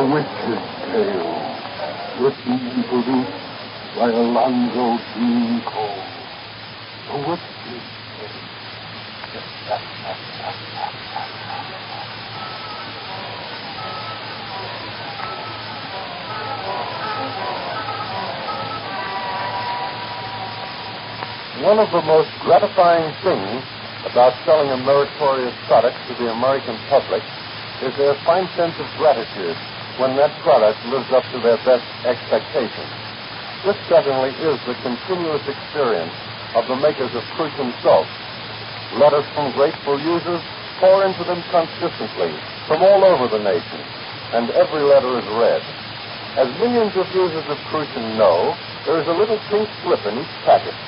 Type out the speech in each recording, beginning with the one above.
Witch's Tale, written and produced by Alonzo Deen Cole. The Witch's Tale. One of the most gratifying things about selling a meritorious product to the American public is their fine sense of gratitude when that product lives up to their best expectations. This certainly is the continuous experience of the makers of Creaking salt. Letters from grateful users pour into them consistently from all over the nation, and every letter is read. As millions of users of Creaking know, there is a little pink slip in each packet.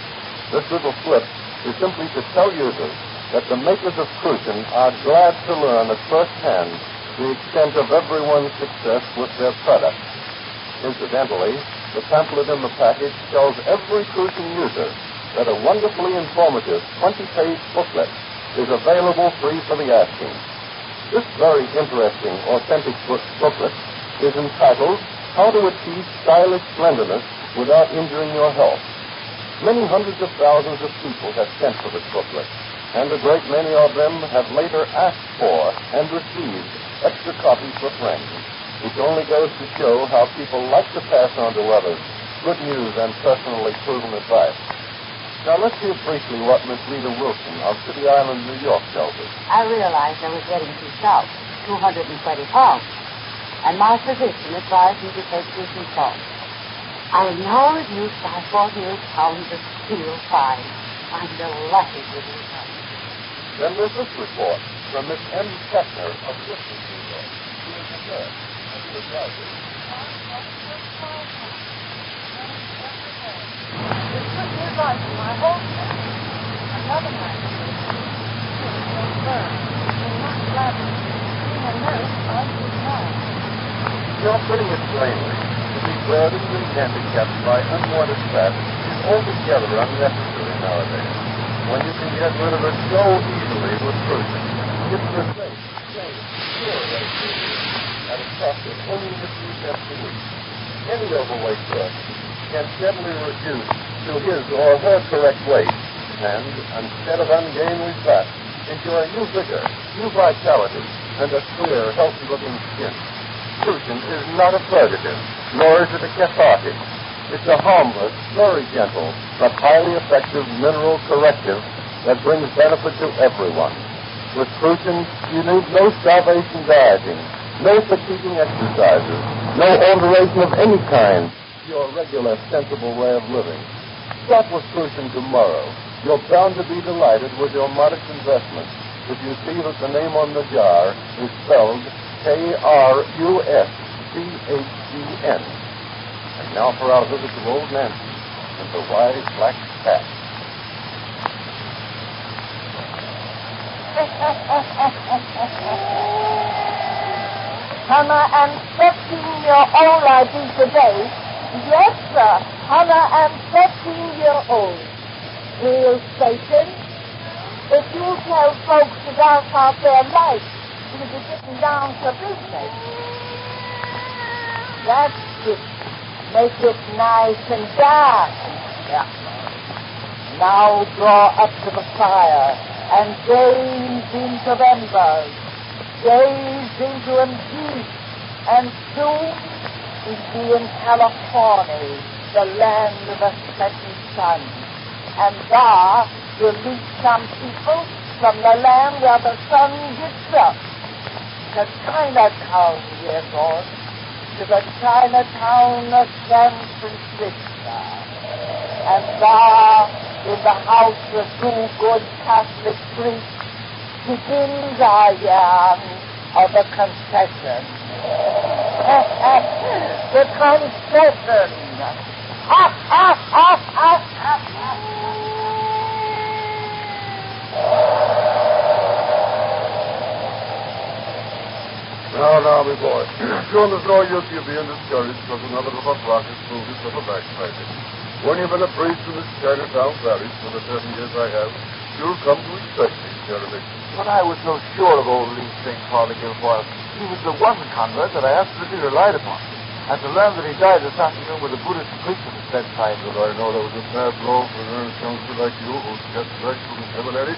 This little slip is simply to tell users that the makers of Creaking are glad to learn at first hand the extent of everyone's success with their product. Incidentally, the pamphlet in the package tells every Creaking user that a wonderfully informative 20-page booklet is available free for the asking. This very interesting, authentic booklet is entitled How to Achieve Stylish Slenderness Without Injuring Your Health. Many hundreds of thousands of people have sent for this booklet, and a great many of them have later asked for and received extra copies for friends, which only goes to show how people like to pass on to others good news and personally proven advice. Now let's hear briefly what Miss Rita Wilson of City Island, New York, tells us. I realized I was getting too stout, 220 pounds, and my physician advised me to take Creaking salt. I have now reduced by 48 pounds of steel fine. I'm delighted with the result. Then there's this report from Miss M. Kettner of Houston, New York. She is a nurse and she advises. It took me right in my whole chest. Another man was burned. I'm not glad to being a nurse, I should know. You're putting it plainly. To be burdened and handicapped by unwanted fat is altogether unnecessary nowadays, when you can get rid of it so easily with Creaking. It's the safe, sure way to do it, at a cost of only a few cents a week. Any overweight person can steadily reduce to his or her correct weight, and instead of ungainly fat, enjoy new vigor, new vitality, and a clear, healthy-looking skin. Creaking is not a purgative, nor is it a cathartic. It's a harmless, very gentle, but highly effective mineral corrective that brings benefit to everyone. With Creaking, you need no starvation dieting, no fatiguing exercises, no alteration of any kind to your regular, sensible way of living. Start with Creaking tomorrow. You're bound to be delighted with your modest investment if you see that the name on the jar is spelled K-R-U-S-C-H-E-N. And now for our visit to Old Nancy and the wise black cat. Hannah, I'm 13-year-old I be today. Yes, sir. Hannah, I'm 13-year-old. Real Satan, if you tell folks to dance out their life, you'll be getting down to business. That's it. Make it nice and dark. Yeah. Now draw up to the fire and gaze into embers. Gaze into them deep, and soon we'll be in California, the land of the setting sun. And there you'll meet some people from the land where the sun gets up. To Chinatown, dear God, to the Chinatown of San Francisco. And there, in the house of two good Catholic priests, begins our yarn of the concession. The concession. Ha, ha, ha, ha, ha, ha. Now, my boy. Sure, there's no use you being discouraged because another of our rockets moved us of a backsliding. When you've been a priest in this Chinatown parish for the 7 years I have, you'll come to expect these derelictions. But I was so sure of all these things, Father Guilfoyle. He was the one convert that I absolutely relied upon. And to learn that he died this afternoon with a Buddhist priest at his bedside. Did I know there was a bad blow for an earnest youngster like you who gets back from the seminary?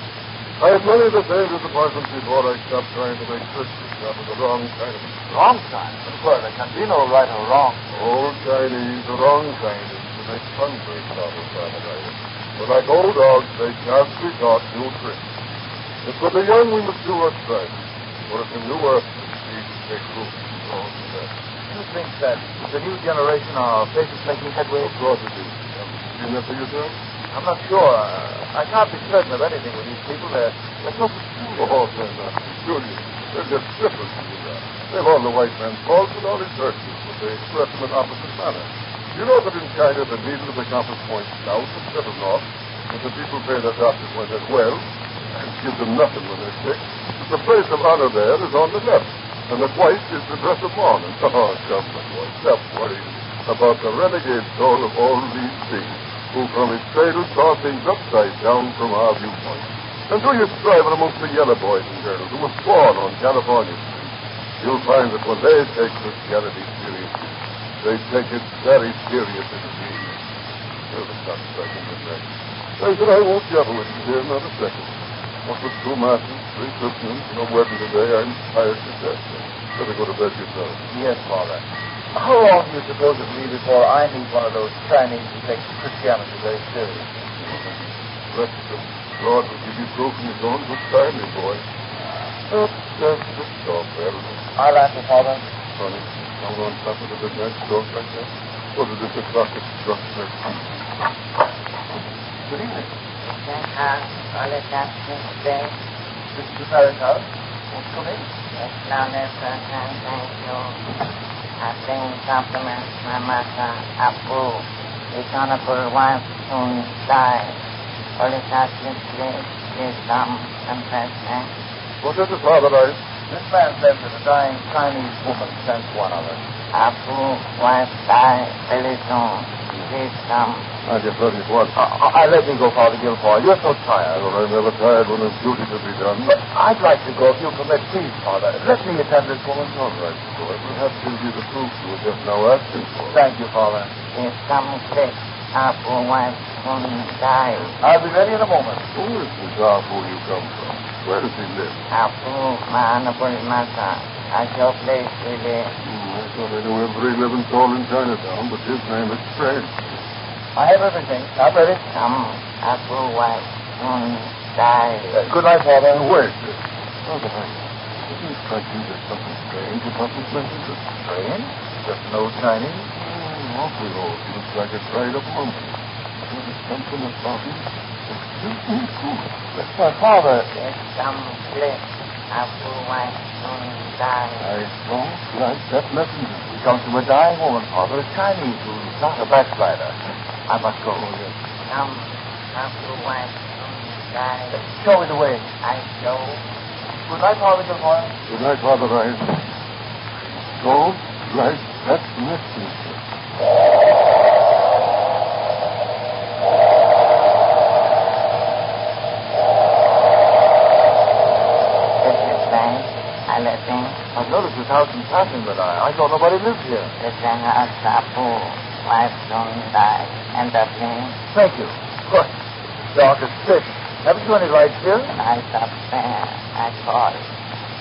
I had many the same disappointments before I stopped trying to make Christians. That was the wrong kind of it. Wrong kind? Of course, there can be no right or wrong. Old Chinese, the wrong kind is to make converts out of paradise. But like old dogs, they can't be taught new tricks. It's for the young we must do what's right. For if the new earth is to take root and grow to that. Do you think that the new generation are places making headway? Of course it is. Have you seen that for yourself? I'm not sure. I can't be certain of anything with these people. They're so peculiar. Oh, they're not peculiar. They're just different from you are. They've all the white man's faults and all his virtues, but they express them in opposite manner. You know that in China the needle of the compass points south instead of north, that the people pay their doctors when they're well, and give them nothing when they're sick. The place of honor there is on the left, and the white is the dress of mourning. Oh, come, my boy, stop worrying about the renegade soul of all these things, who from his cradle saw things upside down from our viewpoint. And do you strive amongst the yellow boys and girls who were born on California Street, you'll find that when they take Christianity seriously, they take it very serious indeed. You'll stop striking the neck. I said I won't jabber with you here another second. What with 2 masses, 3 christenings, and a wedding today, I'm tired to death. Better go to bed yourself. Yes, Father. How long do you suppose it will be before I meet one of those Chinese who take Christianity very seriously? Bless them. God will give you proof in his own good time, my boy. Just stop there. I'll answer, Father. Funny. Down on top of the midnight stroke like that. What is this o'clock at struck their feet? Good evening. All it has to say. This is the Paris house. Come in. Yes, now there's a time, thank you. I bring compliments, my mother, Abu. His honorable wife soon died. All it has to say is some confession. What is it, Father? This man says that a dying Chinese woman sent one of us. Abu, wife died very soon. Please come. I just heard it once. Let me go, Father Guilfoyle. You're so tired. Well, I'm never tired when there's duty to be done. But I'd like to go if you'll permit. Please, Father. Let me attend this woman. All right, boy. Perhaps gives you the proof you were just now asking for. Thank you, Father. If some quick, Abu, wife soon died. I'll be ready in a moment. Who is this Abu you come from? Where does he live? Abu, my honorable mother, at your place we live. I thought I knew every living soul in Chinatown, but his name is strange. I have everything. I'm ready. Some Abu, wife soon died. Good night, Father. Wait. Oh, but it seems like you there's something strange about this message. Strange? Just no Chinese? Awfully old. Looks like a dried up mummy. There's something about him. My father. If some quick, Abu, wife soon died. I don't like that messenger. He comes from a dying woman, Father, a Chinese who's not a backslider. I must go. Some Abu, wife soon died. Show me the way. I show. Good night, Father Guilfoyle. Good night, Father Ryan. Go like that messenger. I let him. I've noticed this house in passing, but I thought nobody lived here. It's an Abu, wife soon died. And the thing, Thank you. Good. Dark as pitch. Haven't you any lights here? light up there, I call it.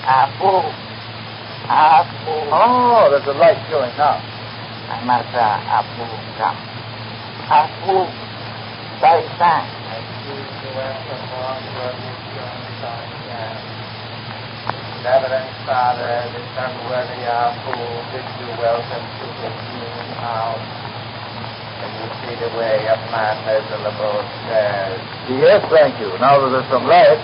Abu, Abu. Oh, there's a light showing now. My mother, Abu, come. Abu, very fine. Reverend Father, this unworthy Abu bids you welcome to his new house. Can you see the way up my miserable stairs? Yes, thank you. Now that there's some light.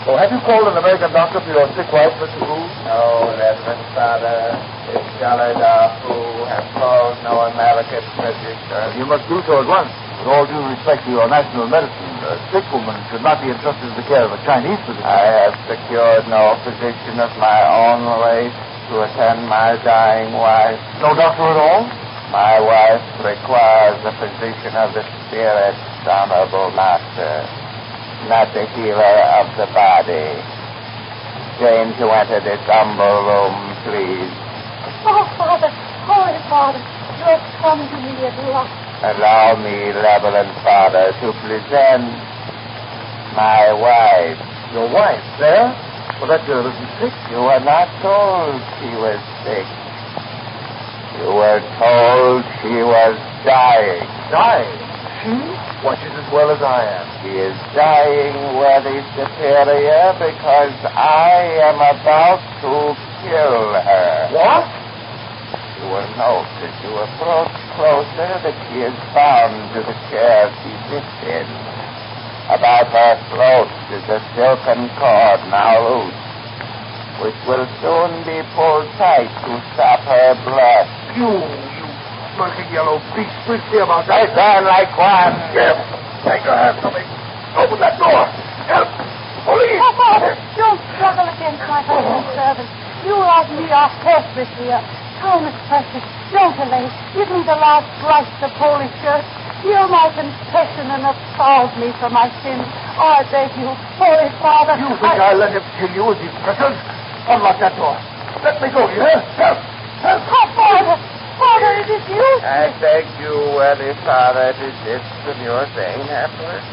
Oh, have you called an American doctor for your sick wife, Mr. Gould? No, Reverend Father, this colored Abu has called no American physician. You must do so at once. With all due respect to your national medicine, a sick woman should not be entrusted to the care of a Chinese physician. I have secured no physician of my own race to attend my dying wife. No doctor at all? My wife requires a physician of the spirit, honorable master, not the healer of the body. Deign to enter this humble room, please. Oh, Father, Holy Father, you have come to me at last. Allow me, Reverend Father, to present my wife. Your wife, there? Well, that girl isn't sick. You were not told she was sick. You were told she was dying. Dying? She? Why, she's as well as I am. She is dying, worthy superior, because I am about to kill her. What? You will note as you approach closer that she is bound to the chair she sits in. About her throat is a silken cord now loose, which will soon be pulled tight to stop her blood. You smirking yellow beast. We'll see about I that. burn like one. Yes. Take your hands from me. Open that door. Help. Police. Oh, Father, don't struggle against my husband's servant. You like me are helpless here. Thomas Precious, don't delay. Give me the last rites of Holy Church. Hear my confession and absolve me from my sins. Oh, I beg you, Holy Father. You think I'll let him kill you as he presses? Unlock that door. Let me go, you hear? Help. Help. Oh, Father, Father, it is you. I beg you, worthy Father, desist from your vain efforts.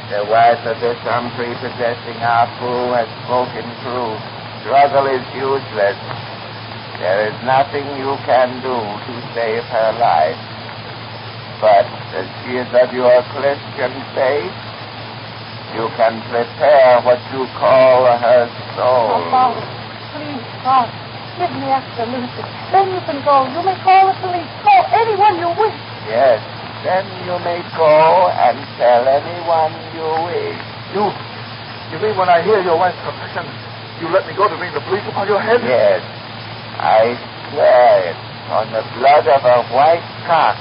The wife of this unprepossessing Apu has spoken true. Struggle is useless. There is nothing you can do to save her life. But as she is of your Christian faith, you can prepare what you call her soul. Oh, Father, please, God, give me absolution. Then you can go. You may call the police. Call anyone you wish. Yes, then you may go and tell anyone you wish. You mean when I hear your wife's confession, you let me go to bring the police upon your head? Yes, I swear it on the blood of a white cock.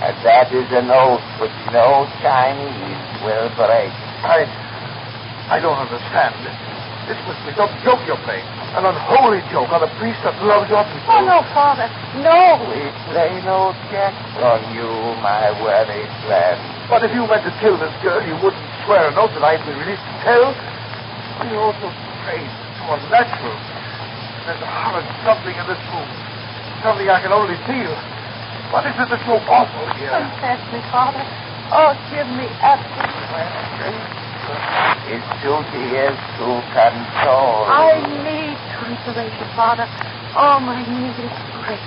And that is an oath which no Chinese will break. I don't understand. This must be some joke you're playing. An unholy joke on a priest that loves your people. Oh, no, Father, no. We play no checks on you, my worthy friend. But if you meant to kill this girl, you wouldn't swear an oath that I'd be released to tell. You're also strange, so unnatural. There's a horrid something in this room. Something I can only feel. What is it that's so awful here? Confess me, Father. Oh, give me absolution. His duty is to console. I need consolation, Father. Oh, my need is great.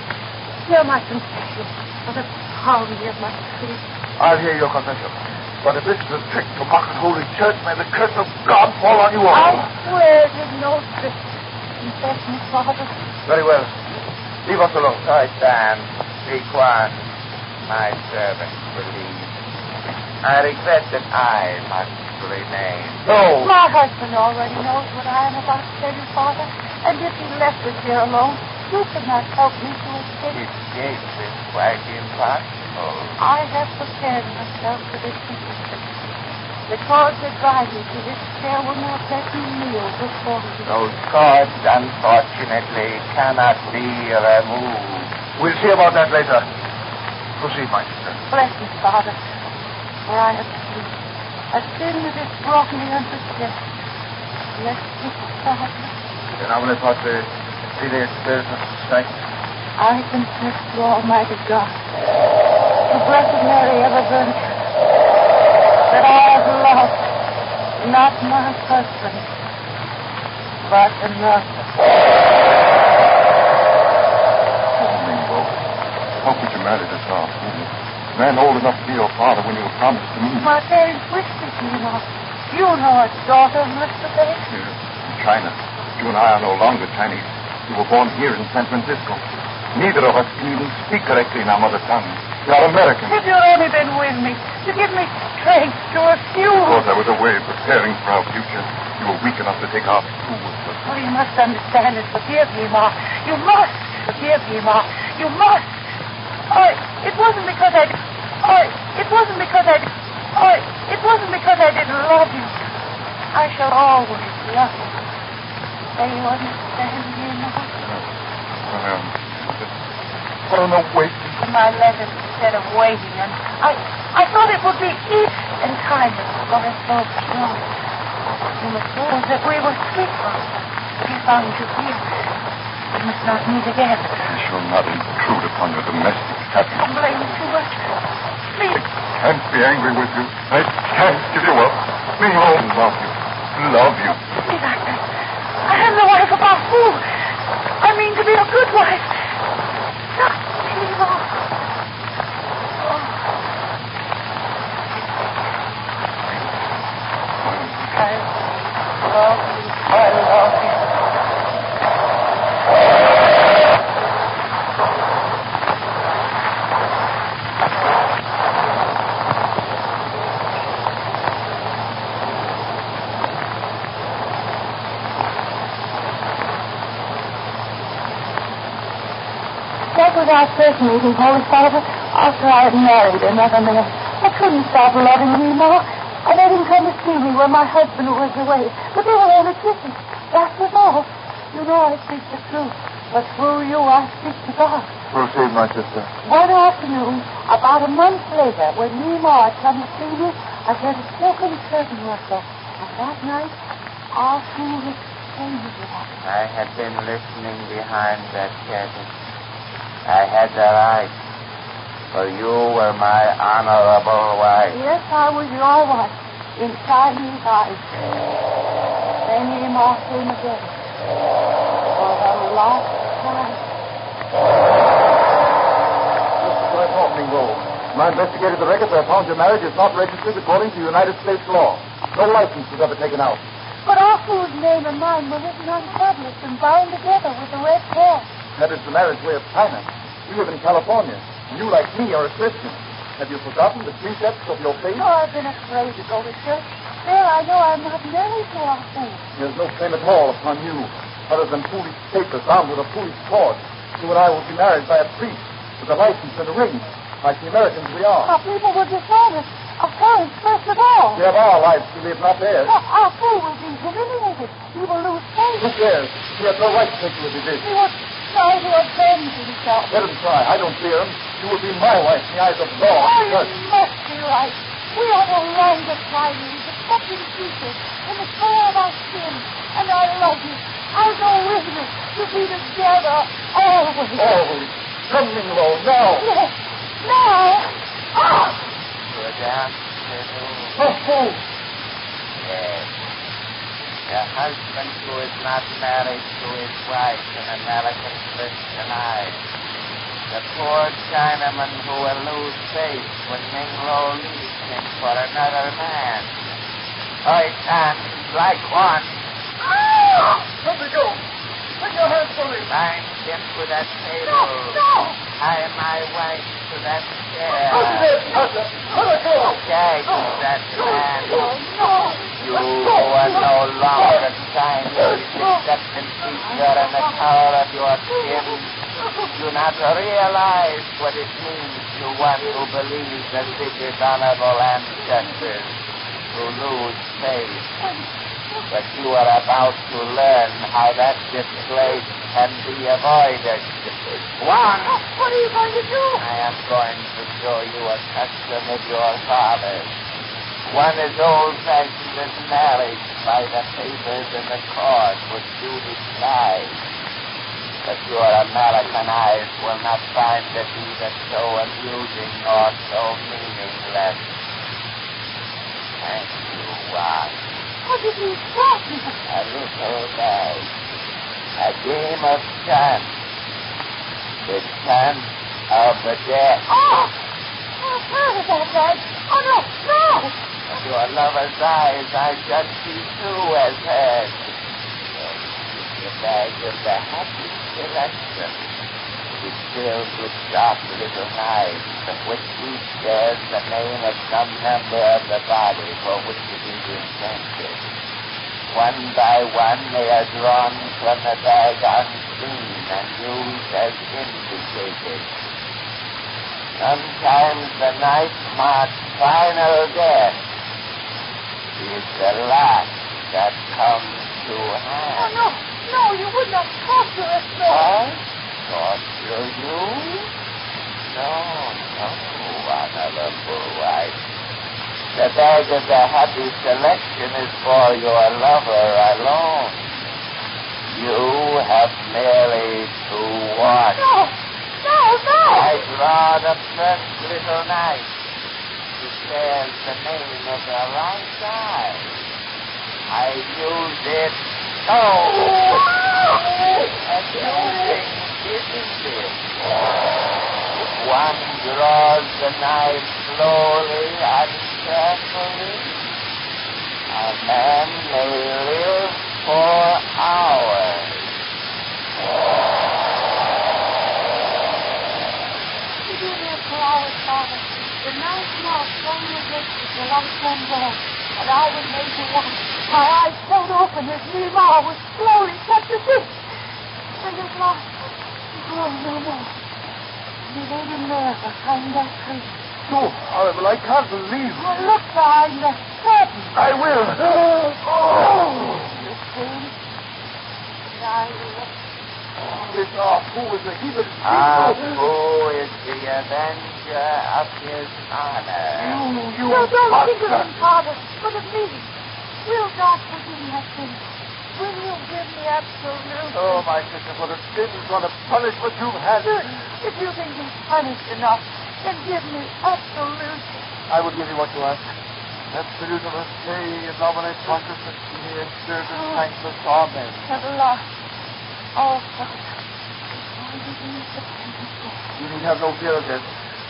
Hear my confession for the poverty of my faith. I'll hear your confession. But if this is a trick to mock the Holy Church, may the curse of God fall on you all. I swear it is no trick. Confess me, Father. Very well. Leave us alone. I stand. Be quiet. My servant believes. I regret that I must remain. No. My husband already knows what I am about to tell you, Father. And if he left us here alone, you could not help me to escape. Escape is quite impossible. I have prepared myself for this position. The cords that drive you to this chair will not let you kneel before you. Those cords, unfortunately, cannot be removed. We'll see about that later. Proceed, my sister. Bless me, Father, for I have sinned. A sin that has brought me unto death. Let me, Father. Then I will impart the Fide Spirit of Sight. I confess to Almighty God, to Blessed Mary, ever Virgin, that I have loved not my husband, but another. How could you marry this off? A man old enough to be your father when you were promised to me. My parents wished it, you know. You know a daughter must obey. Here in China. You and I are no longer Chinese. You were born here in San Francisco. Neither of us can even speak correctly in our mother tongue. We are Americans. If you'd only been with me, to give me strength to refuse. Of course, I was away preparing for our future. You were weak enough to take our school with us. Oh, you must understand and forgive me, Ma. You must forgive me, Ma. You must. Oh, it wasn't because I... Oh, it wasn't because I... Oh, it wasn't because I didn't love you. I shall always love you. Do you understand me, Ma? Oh, no, wait. My letters instead of waiting, and I thought it would be easy and kindness for us both to know. You must know that we were sweethearts. We found you here. We must not meet again. I shall not intrude upon your domestic happiness. Don't blame me too much. Please. I can't be angry with you. I can't give you up. Me home, love you. Love you. Please, I am the wife of our fool. I mean to be a good wife. Not anymore. I love you. That was our first meeting, Holy Father, after I had married another man. I couldn't stop loving him anymore. I let him come to see me when my husband was away. But they were only kisses. That was all. You know I speak the truth. But through you, I speak to God. Proceed, my sister. One afternoon, about a month later, when Nemo had come to see me, I heard a silken curtain rustle. And that night, our fool exchanged with us. I had been listening behind that curtain. I had the right, for you were my honorable wife. Yes, I was your wife, inside his eyes. Then Nemo came again. For the last time. This is what I thought, Mingo. When I investigated the records, I found your marriage is not registered according to United States law. No license was ever taken out. But our fool's name and mine were written on tablets and bound together with the red cord. That is the marriage way of China. You live in California. You, like me, are a Christian. Have you forgotten the precepts of your faith? Oh, I've been afraid to go to church. There, I know I'm not married to our fool. There's no claim at all upon you, other than foolish papers bound with a foolish cord. You and I will be married by a priest with a license and a ring, like the Americans we are. Our people will disown us. Our parents first of all. We have our lives to live, not theirs. Our fool will be humiliated. He will lose faith. Who cares? He has no right to take you as he did. He will try to avenge himself. Let him try. I don't fear him. You will be my wife in the eyes of law. Oh, you must be right. We are no longer striving to accept in future in the prayer of our sin. And I love you. I go with you to be together always. Always. Come, Mingo, now. Yes. Now. Ah! Good afternoon. Oh, fool. Yes. The husband who is not married to his wife in American Christian eyes. The poor Chinaman who will lose faith when Minglo leaves him for another man. I can't like one. Let me go. Take your hands from me. Bind him to that table. No. Tie my wife to that chair. Let her go. Gag that man. No. You who are no longer Chinese, except in feature and the color of your skin, do not realize what it means to one who believes that his honorable ancestors who lose faith. But you are about to learn how that disgrace can be avoided. One. What are you going to do? I am going to show you a custom of your fathers. One is old-fashioned as marriage by the papers and the cord which you despise. But your American eyes will not find it either so amusing or so meaningless. Thank you, One. What did you say? A little game. A game of chance. The chance of the dead. Oh! I've heard of that, Dad. Oh, no. Of your lover's eyes, I judge you too as heard. The bag of the happy selection is filled with sharp little knives, of which each bears the name of some member of the body for which it is intended. One by one, they are drawn from the bag unseen and used as indicated. Sometimes the knife marks final death is the last that comes to hand. Oh, no, you would not torture us, no. I torture you? No, honorable wife. The bag of the happy selection is for your lover alone. You have merely to watch. No! I draw the first little knife. It bears the name of the right eye. I use it so. And using isn't it? If one draws the knife slowly and carefully, a man may live for hours. You do live for hours, Father. The night now slowly adjusted the light turned on, and I was made to watch. My eyes held open as Nemo was slowly cut to bits. And at last, he grew no more. And he laid him there behind that tree. So horrible, I can't believe it. Well, look behind the curtain. I will. You see? And I will. This Apu is a heathen. Who is the avenger of his honor? You No, don't think of bastard. him, Father, but of me. Will God forgive me that sin? Will you give me absolute? Oh, my sister, for the sins, for the punishment you've had. If you think he's punished enough, then give me absolute. I will give you what you ask. Absolute of us, say, in nomine Patris et Filii et Spiritus Sanctus. Amen. At last. Oh, Father. Oh, you need to punish me. You need have no fear of this.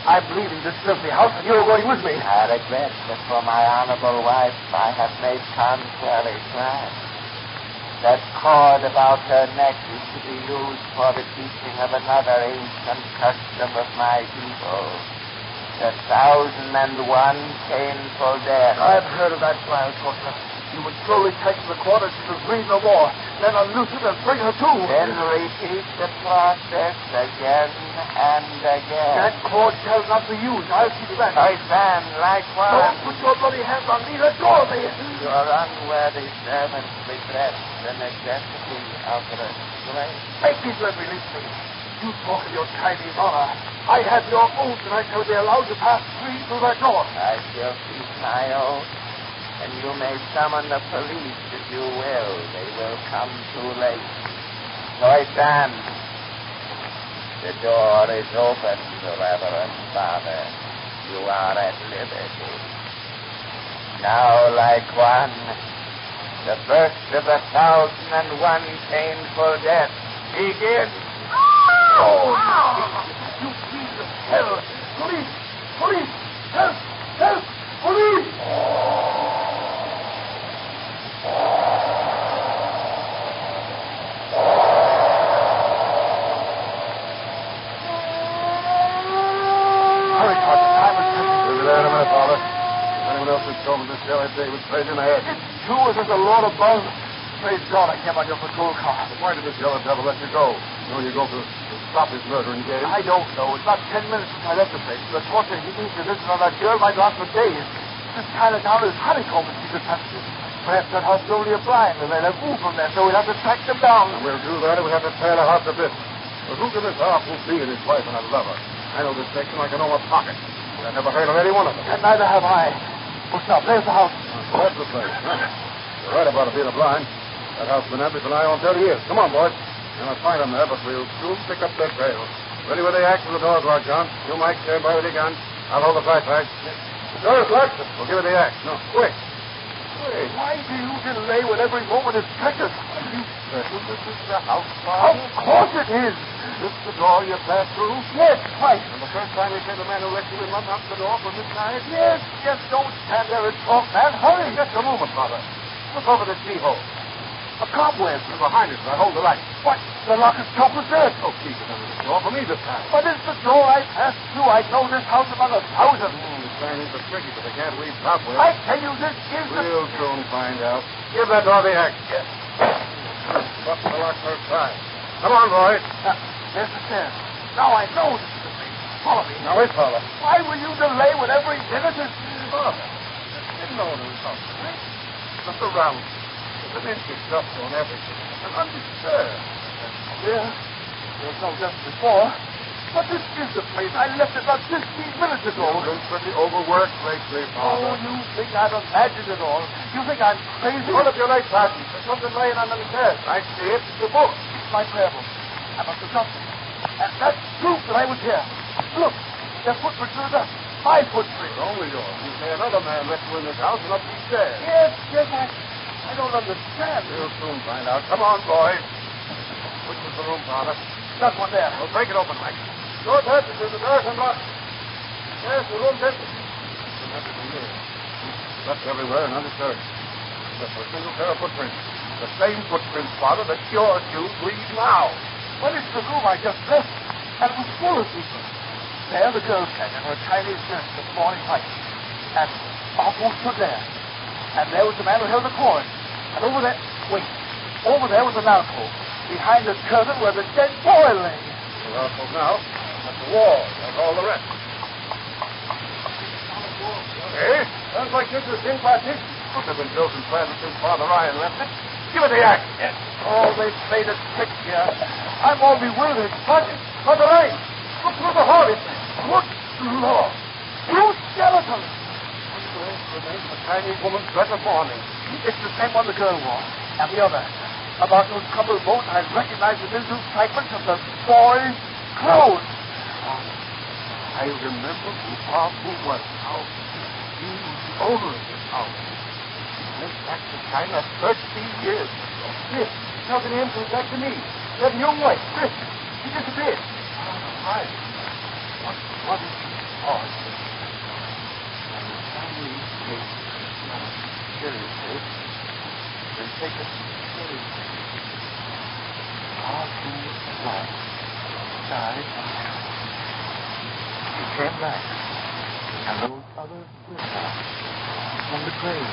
I'm leaving this filthy house, and you're going with me. I regret that for my honorable wife I have made contrary plans. That cord about her neck is to be used for the teaching of another ancient custom of my people. The 1,001 painful death. I've heard of that trial, Cortland. You would slowly take the cord and she would breathe no more. Then unloose it and bring her to. Then repeat the process again and again. That cord shall not be used. I'll see to that. I stand like one. Don't put your bloody hands on me. Let go of me. Your unworthy servant regrets the necessity of restraint. Make me let release me. You talk of your Chinese honor. I have your oath that I shall be allowed to pass free through that door. I shall keep my oath, and you may summon the police if you will. They will come too late. So I stand. The door is open, Reverend Father. You are at liberty. Now, like one, the first of the 1,001 painful deaths begins. Oh, you piece of hell! Police! Police! Help! Help! Police! Hurry, Carter. Time is precious. We'll be there in a minute, Father. If anyone else had told me this cell, I'd say he was crazy in the head. It's true as there's a Lord above. Praise God, I came on your patrol car. But why did this yellow devil let you go? You know you go to stop his murdering game. I don't know. It's not 10 minutes since I left the place. The torture he needs to listen on that girl might last for days. This Chinatown is honeycomb with secret passages. Perhaps that house is only a blind, and they'll have moved from there, so we'll have to track them down. We'll do that, and we'll have to tear the house to bits. But who can this Apu be and his wife and a lover? I know this section like I know my pocket. I never heard of any one of them. And neither have I. Oh, stop. There's the house. That's the place. Huh? You're right about it being a blind. That house has been empty for nigh on 30 years. Come on, boys. We're going to find them there, but we'll soon pick up their trail. Ready with the axe and the door's locked, John. You, Mike, stand by with your gun. I'll hold the flashlight. The door's locked. We'll give it the axe. No, quick. Wait, why do you delay when every moment is precious? Are you certain this is the house, Father? Of course it is. This the door you passed through? Yes, twice. And the first time you said the man who let you in unlocked the door from this side? Yes, just don't stand there and talk, man. Hurry. Just a moment, Father. Look over this keyhole. A cobweb is behind it, so I hold the light. What? The lock is chopped with dirt. Oh, keep it under the door for me this time. But it's the door I passed through. I know this house among 1,000. The Chinese are tricky, but they can't leave cobwebs. I tell you, this is the... We'll soon find out. Give that door the axe. Yes. Button the lock first time. Come on, boys. There's the stairs. Now I know this is the place. Follow me. Now, wait, Father. Why will you delay when every minute is... Father, didn't know there was something, right? Look around. There's an empty stuff on everything. And undisturbed. Yeah. There's no just before. But this is the place. I left it about 15 minutes ago. You've been pretty overworked lately, Father. Oh, you think I've imagined it all. You think I'm crazy? Hold up your light, Sergeant. There's something laying under the stairs. I see it. It's a book. my prayer book. I must have dropped it. And that's proof that I was here. Look, their footprints are dust. My footprints. Only yours. You say another man left you in this house and up these stairs. Yes, I don't understand. We'll soon find out. Come on, boys. Which is the room, Father? That one there. We'll break it open, Mike. Go ahead. It's in the dark and locked. Yes, the room's empty. Left everywhere and undisturbed. Just for a single pair of footprints. The same footprints, Father, that your shoes lead now. Well, it's the room I just left. And it was full of people. There the girl came in her Chinese dress with morning light. And Oswald stood there. And there was the man who held the coin. And over there, over there was the alcove. Behind the curtain where the dead boy lay. The alcove now. That's the wall. That's all the rest. Hey, sounds like this is in partition. Must have been built and planted since Father Ryan left it. Give it the axe. Yes. Oh, they've played a trick here. I'm all bewildered. Father Ryan, look through the hole. Good Lord. Two skeletons. Remains the Chinese woman's dress of mourning. It's the same one the girl wore. And the other. About those couple of boats, I recognize the little fragments of the boy's clothes. I remember who Papu was. How he was the owner of this house. He went back to China 30 years ago. Yes. Now the name comes back to me. That young wife, Chris. She disappeared. Right. What is he called? And the Chinese take seriously and take it seriously. Papu was died. He came back. And those others with her from the grave.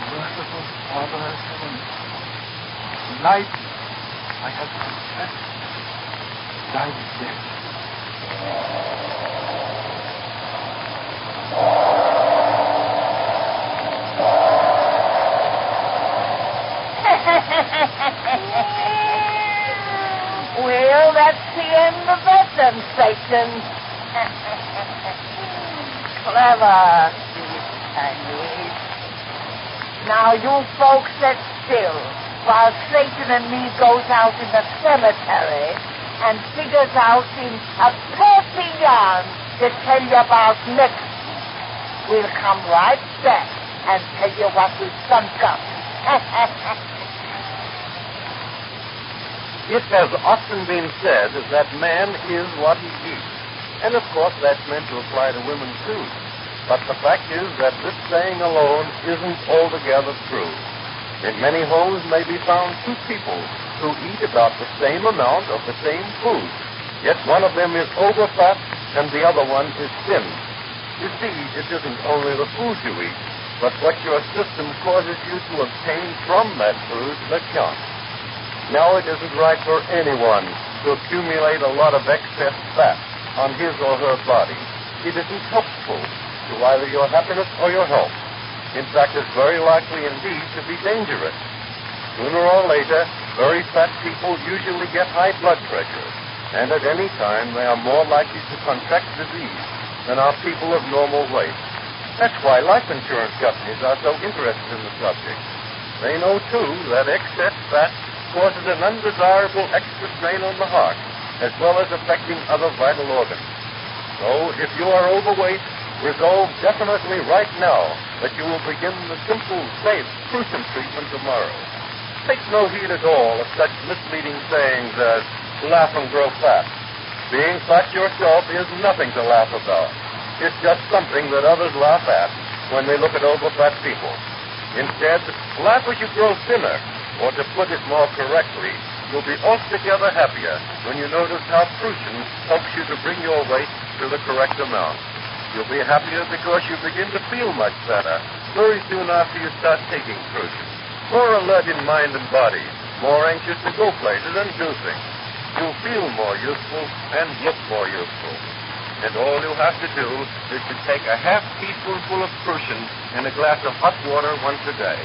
Merciful Father in heaven, tonight I have confessed thy death. Well, that's the end of that sensation. Clever, these Chinese. Now you folks sit still while Satan and me goes out in the cemetery and figures out in a perfect yarn to tell you about next. We'll come right back and tell you what we sunk up. It has often been said that man is what he eats. And of course that's meant to apply to women too. But the fact is that this saying alone isn't altogether true. In many homes may be found two people who eat about the same amount of the same food. Yet one of them is overfat and the other one is thin. You see, it isn't only the food you eat, but what your system causes you to obtain from that food that counts. Now, it isn't right for anyone to accumulate a lot of excess fat on his or her body. It isn't helpful to either your happiness or your health. In fact, it's very likely indeed to be dangerous. Sooner or later, very fat people usually get high blood pressure, and at any time they are more likely to contract disease than are people of normal weight. That's why life insurance companies are so interested in the subject. They know, too, that excess fat causes an undesirable extra strain on the heart, as well as affecting other vital organs. So, if you are overweight, resolve definitely right now that you will begin the simple, safe Crucian treatment tomorrow. Take no heed at all of such misleading sayings as laugh and grow fat. Being fat yourself is nothing to laugh about. It's just something that others laugh at when they look at overfat people. Instead, laugh as you grow thinner, or to put it more correctly, you'll be altogether happier when you notice how Crucian helps you to bring your weight to the correct amount. You'll be happier because you begin to feel much better very soon after you start taking Crucian. More alert in mind and body, more anxious to go places and do things. You'll feel more useful and look more useful. And all you have to do is to take a half teaspoonful of Crucian in a glass of hot water once a day.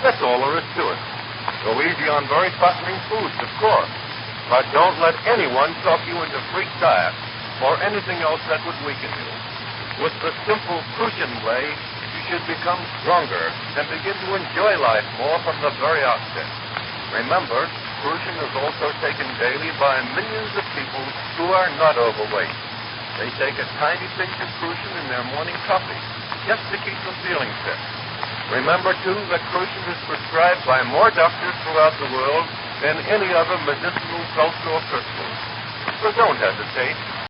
That's all there is to it. Go easy on very fattening foods, of course. But don't let anyone talk you into freak diet or anything else that would weaken you. With the simple Crucian way, you should become stronger and begin to enjoy life more from the very outset. Remember, Crucian is also taken daily by millions of people who are not overweight. They take a tiny pinch of Crucian in their morning coffee, just to keep them feeling fit. Remember, too, that Crucian is prescribed by more doctors throughout the world than any other medicinal salt or crystal. So don't hesitate.